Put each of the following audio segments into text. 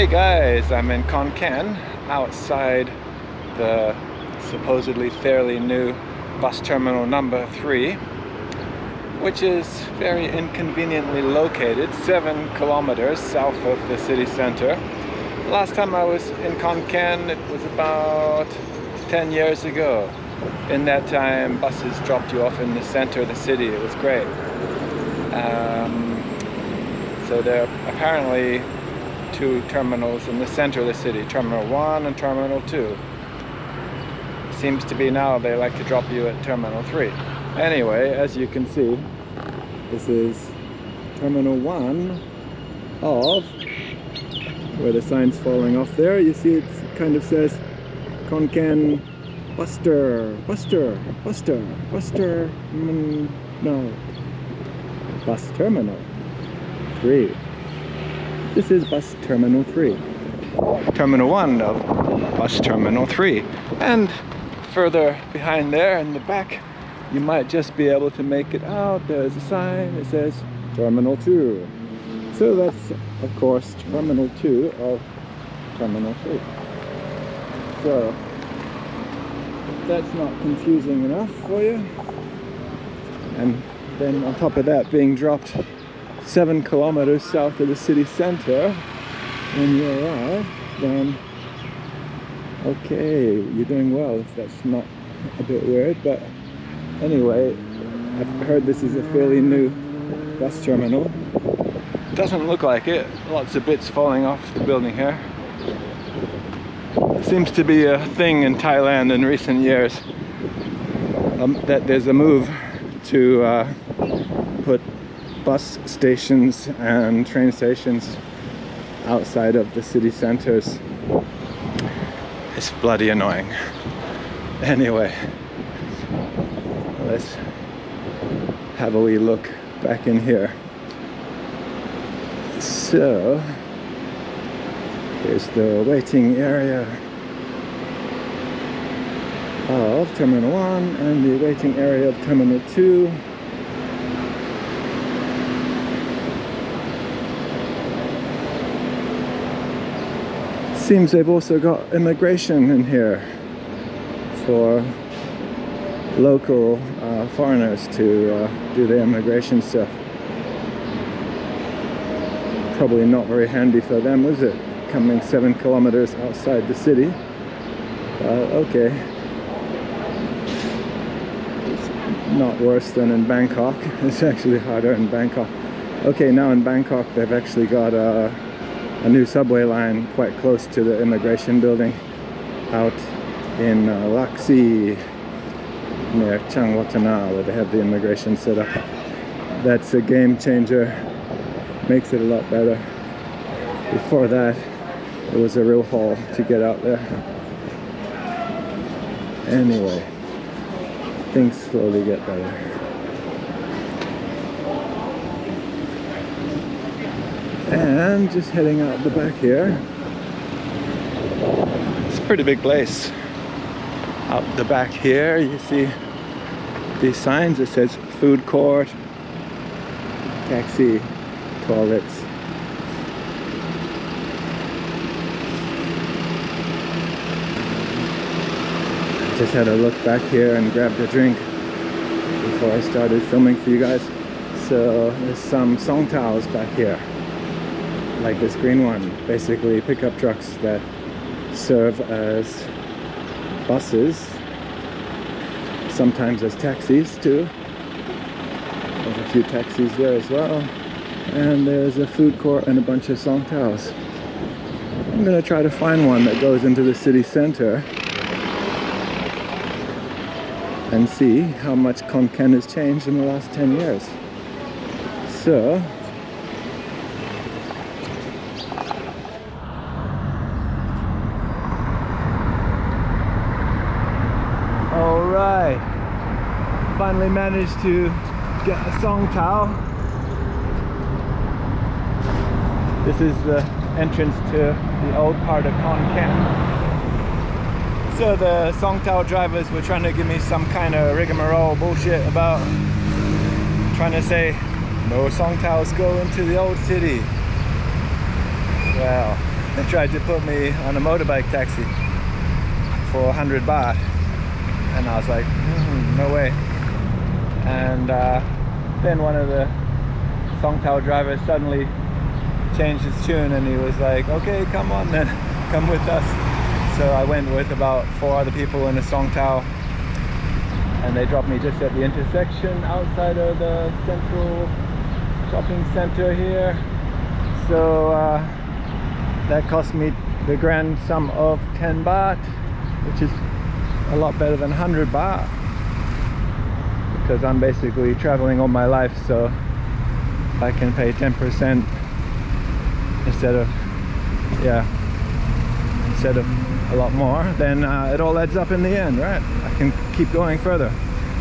Hey guys, I'm in Khon Kaen, outside the supposedly fairly new bus terminal number 3, which is very inconveniently located 7 kilometers south of the city center. Last time I was in Khon Kaen, it was about 10 years ago. In that time, buses dropped you off in the center of the city. It was great. So there are apparently 2 terminals in the center of the city, Terminal 1 and Terminal 2. Seems to be now they like to drop you at Terminal 3. Anyway, as you can see, this is Terminal 1 of, where the sign's falling off there, you see it kind of says Concan no, Bus Terminal 3. This is Bus Terminal 3. Terminal 1 of Bus Terminal 3. And further behind there in the back, you might just be able to make it out. There's a sign that says Terminal 2. So that's, of course, Terminal 2 of Terminal 3. So, if that's not confusing enough for you, and then on top of that being dropped 7 kilometers south of the city center when you arrive, then okay, you're doing well if that's not a bit weird. But anyway, I've heard this is a fairly new bus terminal. Doesn't look like it. Lots of bits falling off the building here. It seems to be a thing in Thailand in recent years, that there's a move to put bus stations and train stations outside of the city centers. It's bloody annoying. Anyway, let's have a wee look back in here. So, here's the waiting area of Terminal 1 and the waiting area of Terminal 2. Seems they've also got immigration in here for local foreigners to do their immigration stuff. Probably not very handy for them, is it? Coming 7 kilometers outside the city. Okay. It's not worse than in Bangkok. It's actually harder in Bangkok. Okay, now in Bangkok they've actually got a new subway line quite close to the immigration building out in Laxi near Changwatana, where they have the immigration set up. That's a game changer, makes it a lot better. Before that, it was a real haul to get out there. Anyway, things slowly get better. And just heading out the back here. It's a pretty big place. Out the back here, you see these signs that says food court, taxi, toilets. Just had a look back here and grabbed a drink before I started filming for you guys. So there's some song towels back here, like this green one, basically pickup trucks that serve as buses, sometimes as taxis too. There's a few taxis there as well, and there's a food court and a bunch of song towels. I'm gonna try to find one that goes into the city center and see how much Khon Kaen has changed in the last 10 years. So, alright, finally managed to get a song towel. This is the entrance to the old part of Khon Kaen. So the song towel drivers were trying to give me some kind of rigmarole bullshit about trying to say no song towels go into the old city. Well, They tried to put me on a motorbike taxi for 100 baht, and I was like, no way. And then one of the Song Tao drivers suddenly changed his tune, and he was like, okay, come on then, come with us. So I went with about 4 other people in a Song Tao, and they dropped me just at the intersection outside of the central shopping center here. So that cost me the grand sum of 10 baht, which is a lot better than 100 baht, because I'm basically traveling all my life. So if I can pay 10% instead of a lot more, then it all adds up in the end, right? I can keep going further.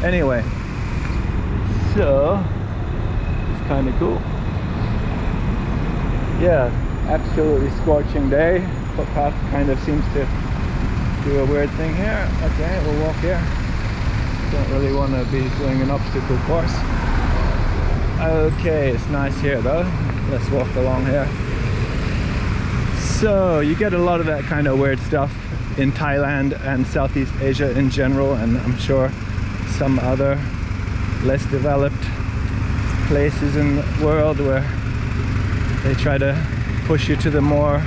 Anyway, so it's kind of cool. Yeah, absolutely scorching day. Footpath kind of seems to do a weird thing here. Okay, we'll walk here. Don't really want to be doing an obstacle course. Okay, it's nice here though. Let's walk along here. So you get a lot of that kind of weird stuff in Thailand and Southeast Asia in general, and I'm sure some other less developed places in the world where they try to push you to the more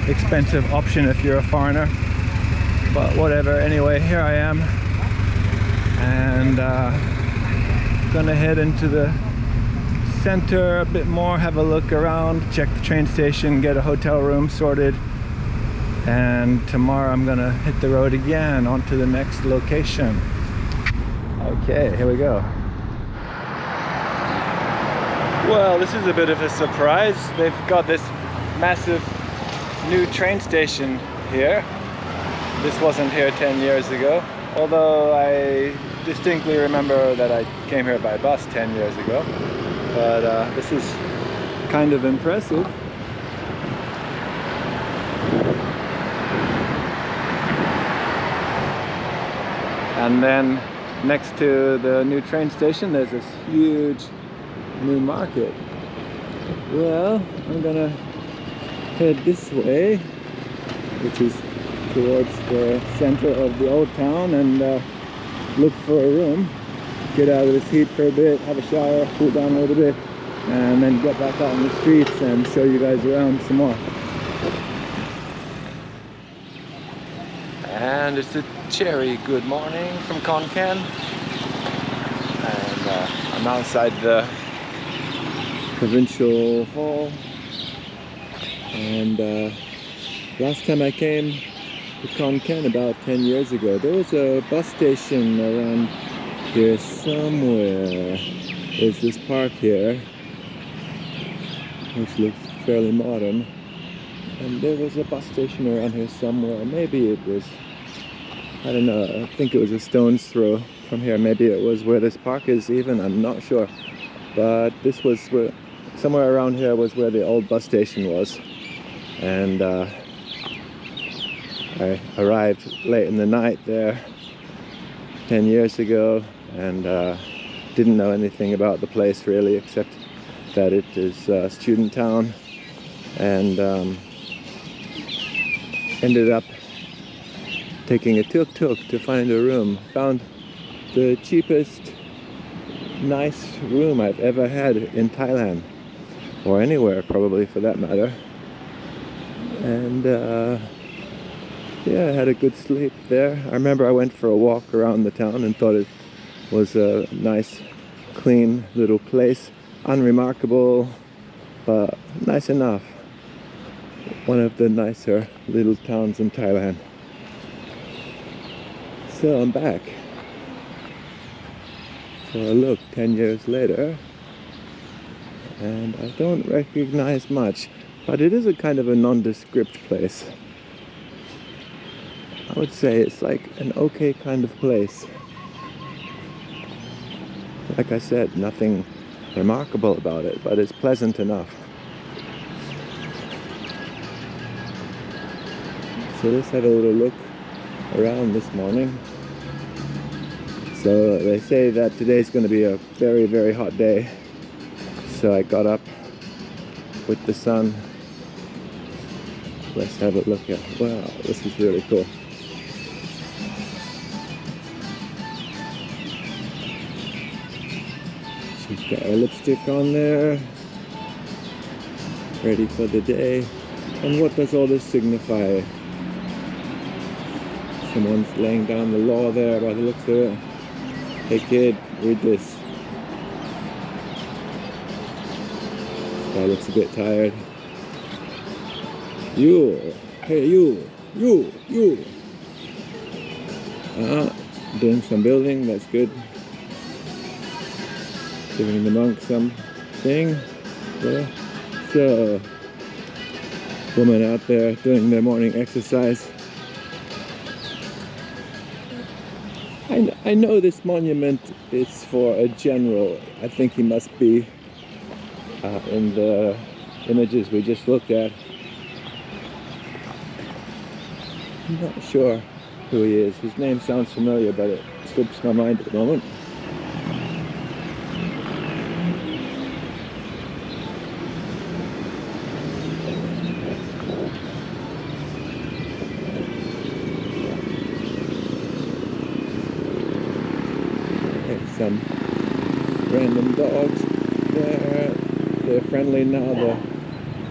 expensive option if you're a foreigner. But whatever, anyway, here I am, and gonna head into the center a bit more, have a look around, check the train station, get a hotel room sorted, and tomorrow I'm gonna hit the road again onto the next location. Okay, here we go. Well, this is a bit of a surprise. They've got this massive new train station here. This wasn't here 10 years ago, although I distinctly remember that I came here by bus 10 years ago. But this is kind of impressive. And then next to the new train station, there's this huge new market. Well, I'm gonna head this way, which is towards the center of the old town, and look for a room, get out of this heat for a bit, have a shower, cool down a little bit, and then get back out in the streets and show you guys around some more. And it's a cherry good morning from Concan, and I'm outside the provincial hall, and last time I came to Khon Kaen about 10 years ago, there was a bus station around here somewhere. There's this park here which looks fairly modern, and there was a bus station around here somewhere. Maybe it was, I don't know, I think it was a stone's throw from here. Maybe it was where this park is even, I'm not sure. But this was where, somewhere around here was where the old bus station was. And I arrived late in the night there 10 years ago, and didn't know anything about the place really, except that it is a student town, and ended up taking a tuk-tuk to find a room. Found the cheapest nice room I've ever had in Thailand, or anywhere probably for that matter. And yeah, I had a good sleep there. I remember I went for a walk around the town and thought it was a nice, clean little place. Unremarkable, but nice enough. One of the nicer little towns in Thailand. So I'm back. So I look 10 years later, and I don't recognize much, but it is a kind of a nondescript place. I would say it's like an okay kind of place. Like I said, nothing remarkable about it, but it's pleasant enough. So let's have a little look around this morning. So they say that today's going to be a very, very hot day. So I got up with the sun Let's have a look here. Wow, this is really cool. She's got her lipstick on there, ready for the day. And what does all this signify? Someone's laying down the law there by the looks of it. Hey kid, read this. This guy looks a bit tired. You, hey you. Doing some building, that's good. Giving the monk some thing. Yeah. So, woman out there doing their morning exercise. I know this monument is for a general. I think he must be in the images we just looked at. I'm not sure who he is. His name sounds familiar, but it slips my mind at the moment. Some random dogs there. They're friendly now. The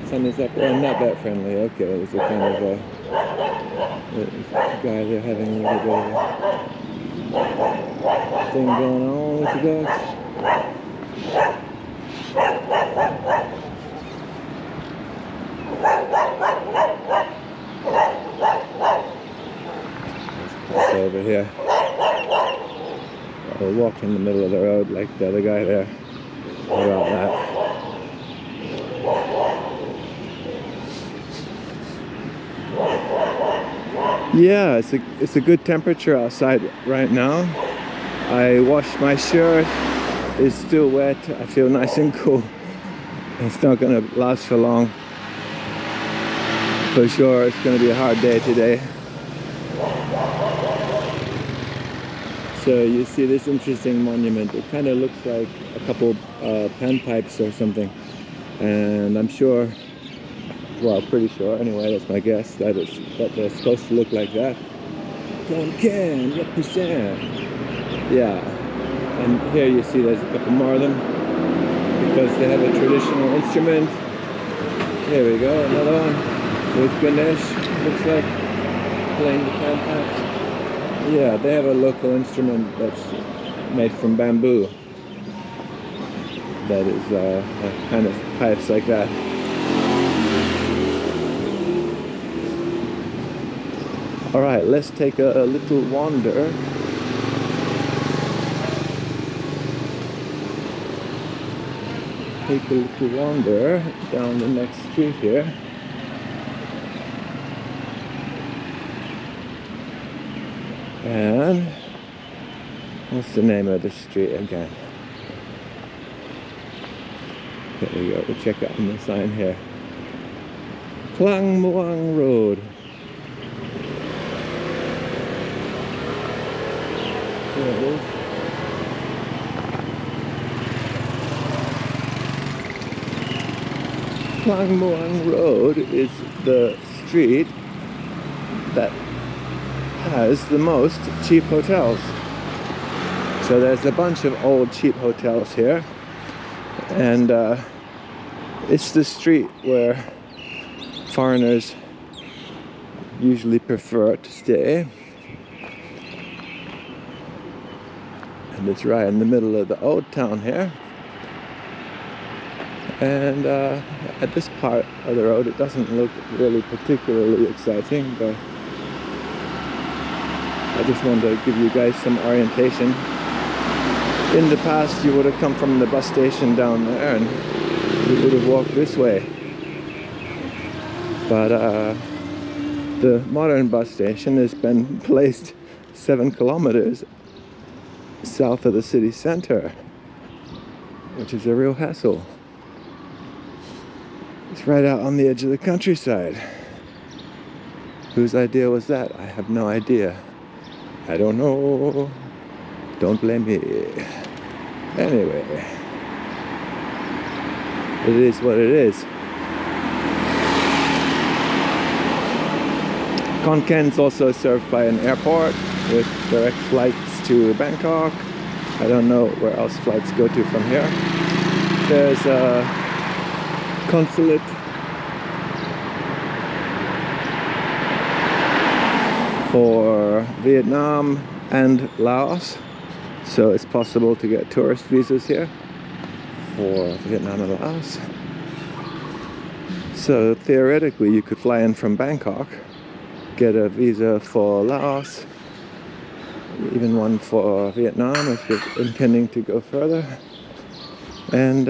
sun is up. Well, not that friendly. Okay, there's a kind of a guy there having a little bit of a thing going on with the dogs. Let's pass over here. We'll walk in the middle of the road like the other guy there. How about that? Yeah, it's a good temperature outside right now. I washed my shirt. It's still wet. I feel nice and cool. It's not gonna last for long. For sure, it's gonna be a hard day today. So you see this interesting monument. It kind of looks like a couple panpipes or something. And I'm sure, well, pretty sure anyway, that's my guess, that they're supposed to look like that. Concan, represent. Yeah. And here you see there's a couple more of them because they have a traditional instrument. Here we go, another one with Ganesh, looks like, playing the panpipes. Yeah, they have a local instrument that's made from bamboo. That is kind of pipes like that. Alright, let's take a little wander. Take a little wander down the next street here. And what's the name of the street again? There we go, we'll check out on the sign here. Klang Muang Road. There it is. Klang Muang Road is the street that has the most cheap hotels. So there's a bunch of old cheap hotels here, and it's the street where foreigners usually prefer to stay, and it's right in the middle of the old town here. And at this part of the road it doesn't look really particularly exciting, but I just wanted to give you guys some orientation. In the past you would have come from the bus station down there and you would have walked this way. But the modern bus station has been placed 7 kilometers south of the city center, which is a real hassle. It's right out on the edge of the countryside. Whose idea was that? I have no idea. I don't know. Don't blame me. Anyway, it is what it is. Concan is also served by an airport with direct flights to Bangkok. I don't know where else flights go to from here. There's a consulate for Vietnam and Laos, so it's possible to get tourist visas here for Vietnam and Laos. So theoretically you could fly in from Bangkok, get a visa for Laos, even one for Vietnam if you're intending to go further. And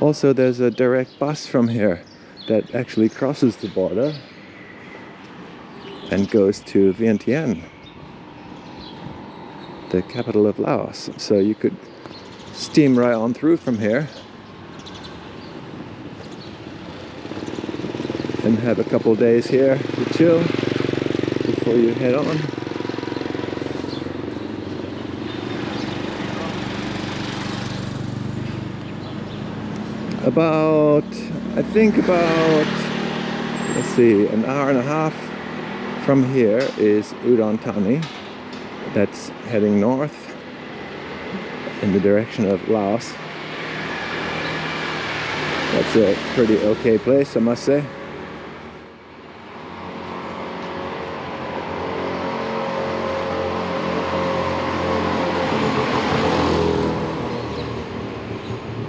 also there's a direct bus from here that actually crosses the border and goes to Vientiane, the capital of Laos. So you could steam right on through from here and have a couple days here to chill before you head on. I think about, let's see, an hour and a half from here is Udon Thani. That's heading north in the direction of Laos. That's a pretty okay place, I must say.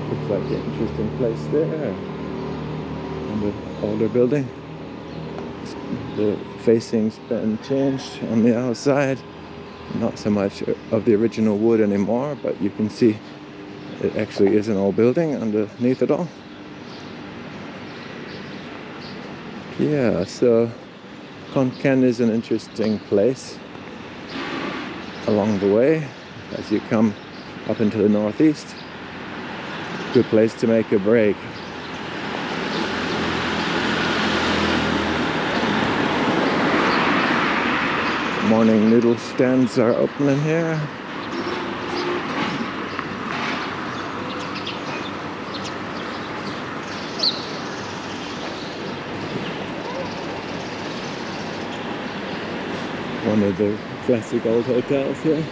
Looks like an interesting place there. And the older building. The facing's been changed on the outside. Not so much of the original wood anymore, but you can see it actually is an old building underneath it all. Yeah, so Khon Kaen is an interesting place along the way as you come up into the northeast. Good place to make a break. Morning noodle stands are open in here. One of the classic old hotels here.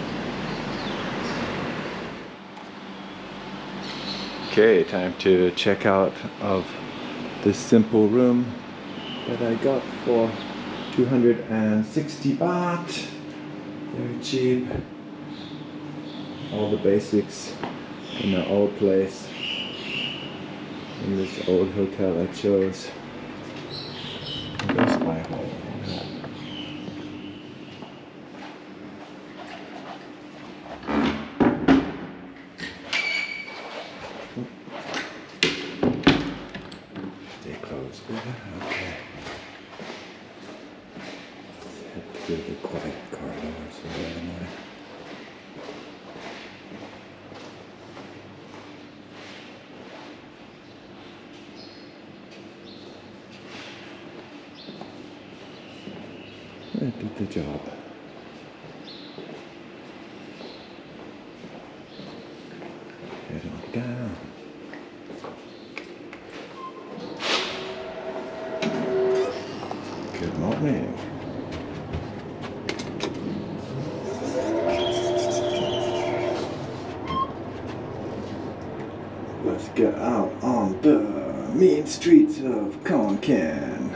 Okay, time to check out of this simple room that I got for 260 baht, very cheap. All the basics in an old place, in this old hotel I chose. There's my home. Stay closed, okay. Through the quiet corridors of the other morning. It did the job. Head on down. Good morning. Let's get out on the mean streets of Concan.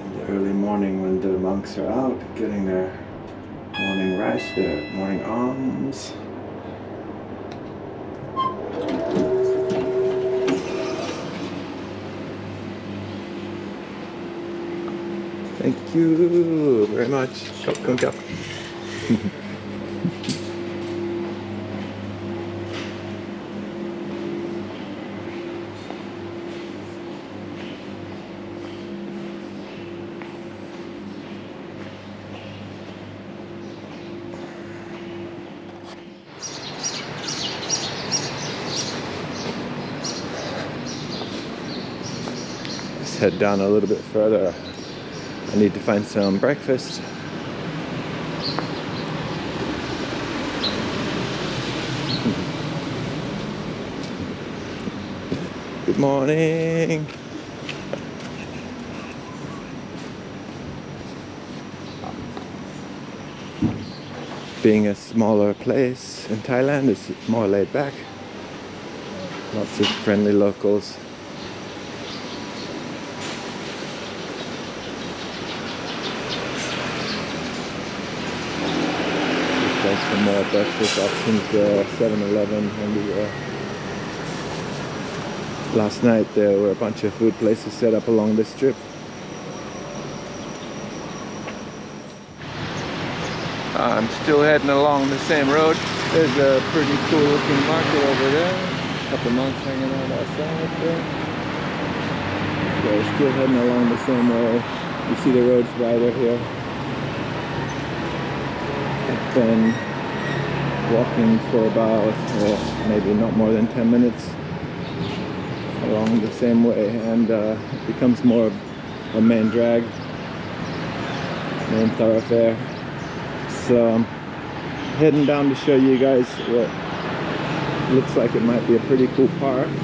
In the early morning when the monks are out getting their morning rice, their morning alms. Thank you very much. Come. Let's head down a little bit further. I need to find some breakfast. Good morning. being a smaller place in Thailand, it's more laid back. Lots of friendly locals. There's some more breakfast options there, 7-Eleven, and last night there were a bunch of food places set up along this strip. I'm still heading along the same road. There's a pretty cool looking market over there. A couple monks hanging out outside there. So we're still heading along the same way. You see the road's wider here. I've been walking for about maybe not more than 10 minutes along the same way, and it becomes more of a main drag, main thoroughfare. So I'm heading down to show you guys what looks like it might be a pretty cool park, and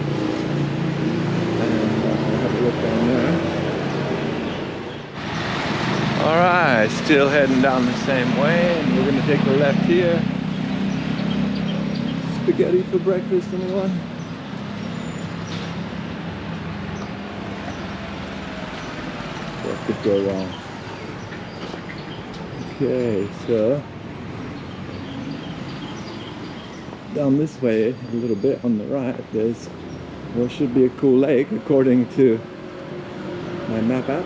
have a look down there. Alright, still heading down the same way, and we're going to take the left here. Spaghetti for breakfast, anyone? What could go wrong? Okay, so down this way a little bit on the right, there's what should be a cool lake according to my map app.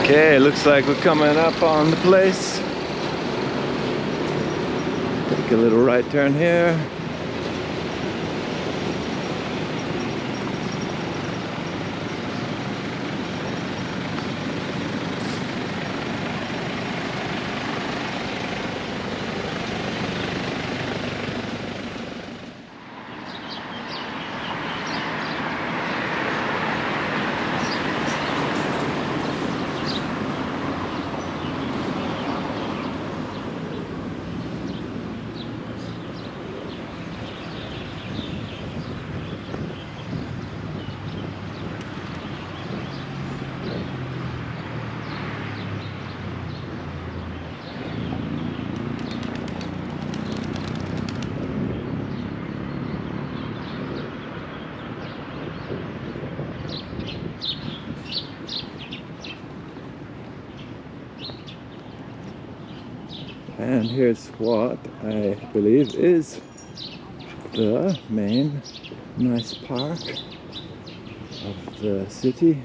Okay, looks like we're coming up on the place. Take a little right turn here. And here's what I believe is the main nice park of the city.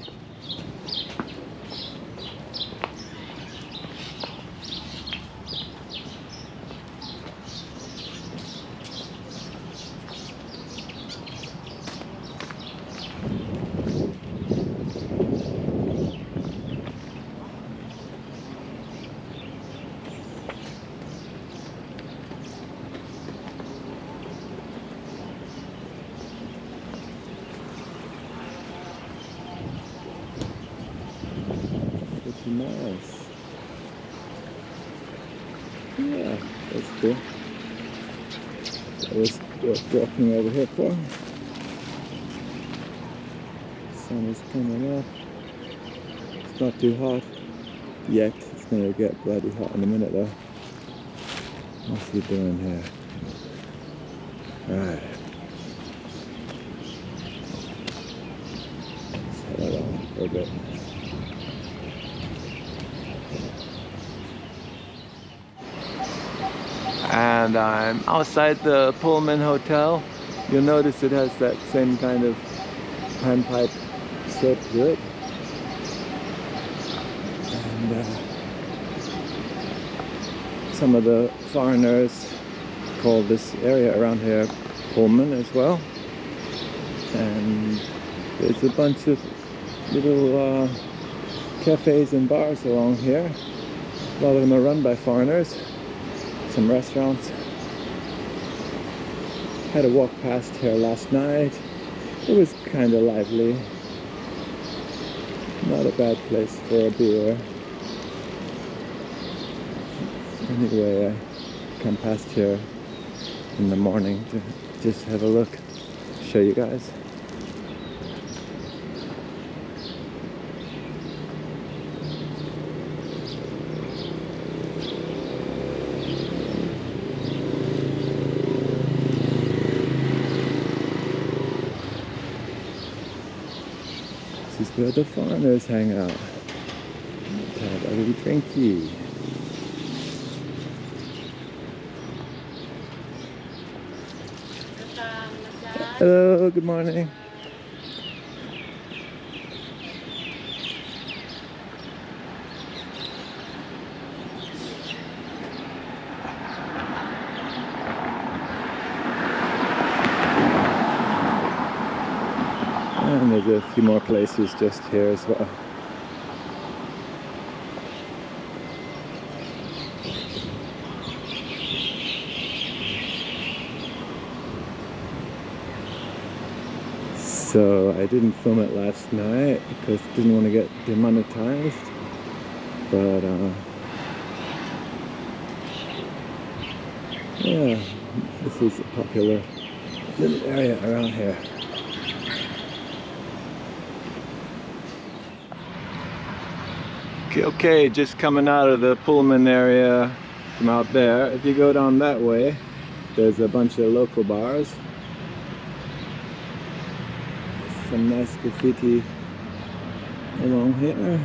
Nice. Yeah, that's cool. That was worth walking over here for. The sun is coming up. It's not too hot yet. It's gonna get bloody hot in a minute though. What's he doing here? Alright. Let's head on for a bit. And I'm outside the Pullman hotel. You'll notice it has that same kind of panpipe shape to it. And some of the foreigners call this area around here Pullman as well. And there's a bunch of little cafes and bars along here. A lot of them are run by foreigners. Some restaurants. Had a walk past here last night. It was kind of lively. Not a bad place for a beer. Anyway, I come past here in the morning to just have a look, show you guys. This is where the foreigners hang out. Have a little drinky. Hello, good morning. And there's a few more places just here as well. So I didn't film it last night because I didn't want to get demonetized, but yeah, this is a popular little area around here. Okay, just coming out of the Pullman area from out there. If you go down that way, there's a bunch of local bars. Some nice graffiti along here.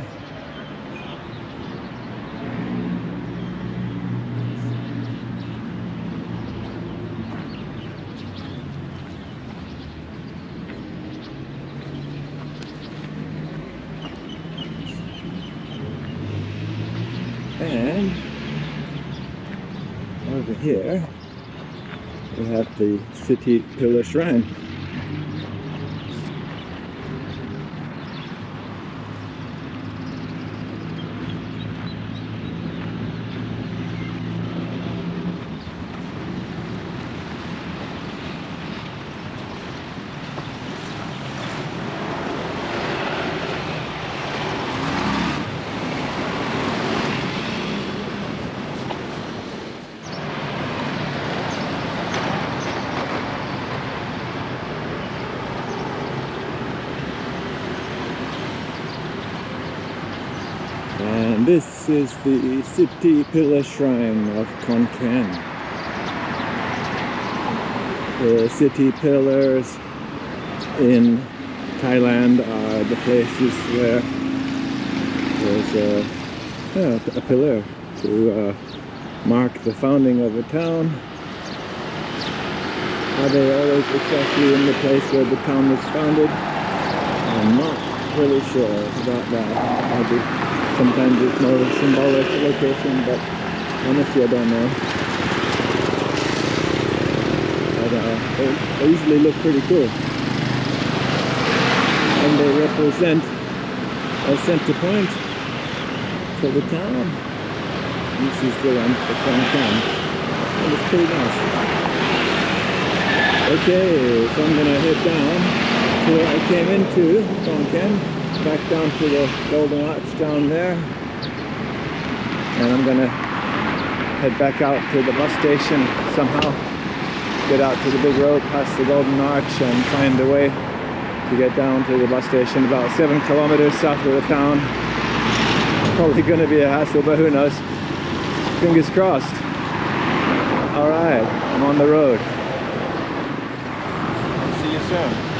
And over here we have the city pillar shrine. And this is the city pillar shrine of Khon Kaen. The city pillars in Thailand are the places where there's a pillar to mark the founding of a town. Are they always exactly in the place where the town was founded? I'm not really sure about that. Sometimes it's more of a symbolic location, but honestly I don't know. But they usually look pretty cool. And they represent a center point for the town. This is the one for Concan. And it's pretty nice. Okay, so I'm gonna head down to where I came into Concan. Back down to the Golden Arch down there, and I'm gonna head back out to the bus station somehow, get out to the big road past the Golden Arch and find a way to get down to the bus station about 7 kilometers south of the town. Probably gonna be a hassle, but who knows, fingers crossed. Alright, I'm on the road. See you soon.